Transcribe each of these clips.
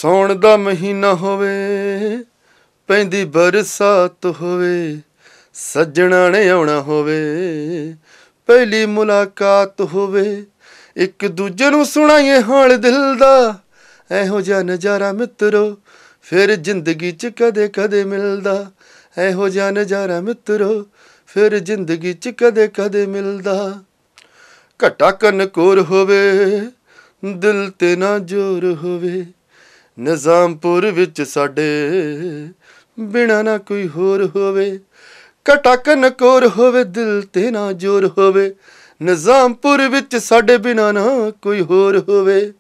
ਸੌਣ ਦਾ ਮਹੀਨਾ ਹੋਵੇ, ਪੈਂਦੀ ਬਰਸਾਤ ਹੋਵੇ, ਸੱਜਣਾ ਨੇ ਆਉਣਾ ਹੋਵੇ, ਪਹਿਲੀ ਮੁਲਾਕਾਤ ਹੋਵੇ, ਇੱਕ ਦੂਜੇ ਨੂੰ ਸੁਣਾਈਏ ਹਾਲ ਦਿਲ ਦਾ। ਇਹੋ ਜਿਹਾ ਨਜ਼ਾਰਾ ਮਿੱਤਰੋ ਫਿਰ ਜ਼ਿੰਦਗੀ 'ਚ ਕਦੇ ਕਦੇ ਮਿਲਦਾ। ਇਹੋ ਜਿਹਾ ਨਜ਼ਾਰਾ ਮਿੱਤਰੋ ਫਿਰ ਜ਼ਿੰਦਗੀ 'ਚ ਕਦੇ ਕਦੇ ਮਿਲਦਾ। ਘਟਾ ਕਨਕੋਰ ਹੋਵੇ, ਦਿਲ ਤੇ ਨਾ ਜ਼ੋਰ ਹੋਵੇ, ਨਿਜ਼ਾਮਪੁਰ ਵਿੱਚ ਸਾਡੇ ਬਿਨਾਂ ਨਾ ਕੋਈ ਹੋਰ ਹੋਵੇ। ਘਟਾ ਕਨਕੋਰ ਹੋਵੇ, ਦਿਲ ਤੇ ਨਾ ਜ਼ੋਰ ਹੋਵੇ, ਨਿਜ਼ਾਮਪੁਰ ਵਿੱਚ ਸਾਡੇ ਬਿਨਾਂ ਨਾ ਕੋਈ ਹੋਰ ਹੋਵੇ।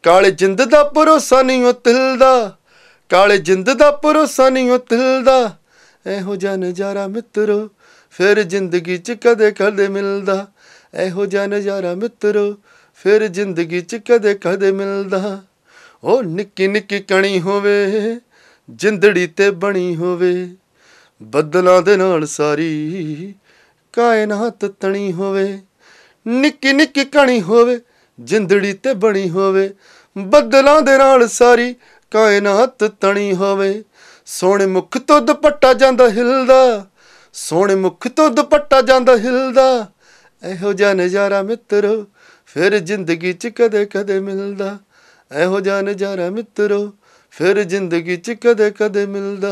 ਕਾਲੇ ਜਿੰਦ ਦਾ ਭਰੋਸਾ ਨਹੀਂ ਉਹ ਤਿਲ ਦਾ, ਕਾਲੇ ਜਿੰਦ ਦਾ ਭਰੋਸਾ ਨਹੀਂ ਉਹ ਤਿਲ ਦਾ। ਇਹੋ ਜਿਹਾ ਨਜ਼ਾਰਾ ਮਿੱਤਰੋ ਫਿਰ ਜ਼ਿੰਦਗੀ 'ਚ ਕਦੇ ਕਦੇ ਮਿਲਦਾ। ਇਹੋ ਜਿਹਾ ਨਜ਼ਾਰਾ ਮਿੱਤਰੋ ਫਿਰ ਜ਼ਿੰਦਗੀ 'ਚ ਕਦੇ ਕਦੇ ਮਿਲਦਾ। ਉਹ ਨਿੱਕੀ ਨਿੱਕੀ ਕਣੀ ਹੋਵੇ, ਜਿੰਦੜੀ ਤੇ ਬਣੀ ਹੋਵੇ, ਬੱਦਲਾਂ ਦੇ ਨਾਲ ਸਾਰੀ ਕਾਇਨਾਤ ਤਣੀ ਹੋਵੇ। ਨਿੱਕੀ ਨਿੱਕੀ ਕਣੀ ਹੋਵੇ, ਜਿੰਦੜੀ ਤੇ ਬਣੀ ਹੋਵੇ, ਬੱਦਲਾਂ ਦੇ ਨਾਲ ਸਾਰੀ ਕਾਇਨਾਤ ਤਣੀ ਹੋਵੇ। ਸੋਹਣੇ ਮੁੱਖ ਤੋਂ ਦੁਪੱਟਾ ਜਾਂਦਾ ਹਿਲਦਾ, ਸੋਹਣੇ ਮੁੱਖ ਤੋਂ ਦੁਪੱਟਾ ਜਾਂਦਾ ਹਿਲਦਾ। ਇਹੋ ਜਿਹਾ ਨਜ਼ਾਰਾ ਮਿੱਤਰੋ ਫਿਰ ਜ਼ਿੰਦਗੀ 'ਚ ਕਦੇ ਕਦੇ ਮਿਲਦਾ। ਇਹੋ ਜਿਹਾ ਨਜ਼ਾਰਾ ਮਿੱਤਰੋ ਫਿਰ ਜ਼ਿੰਦਗੀ 'ਚ ਕਦੇ ਕਦੇ ਮਿਲਦਾ।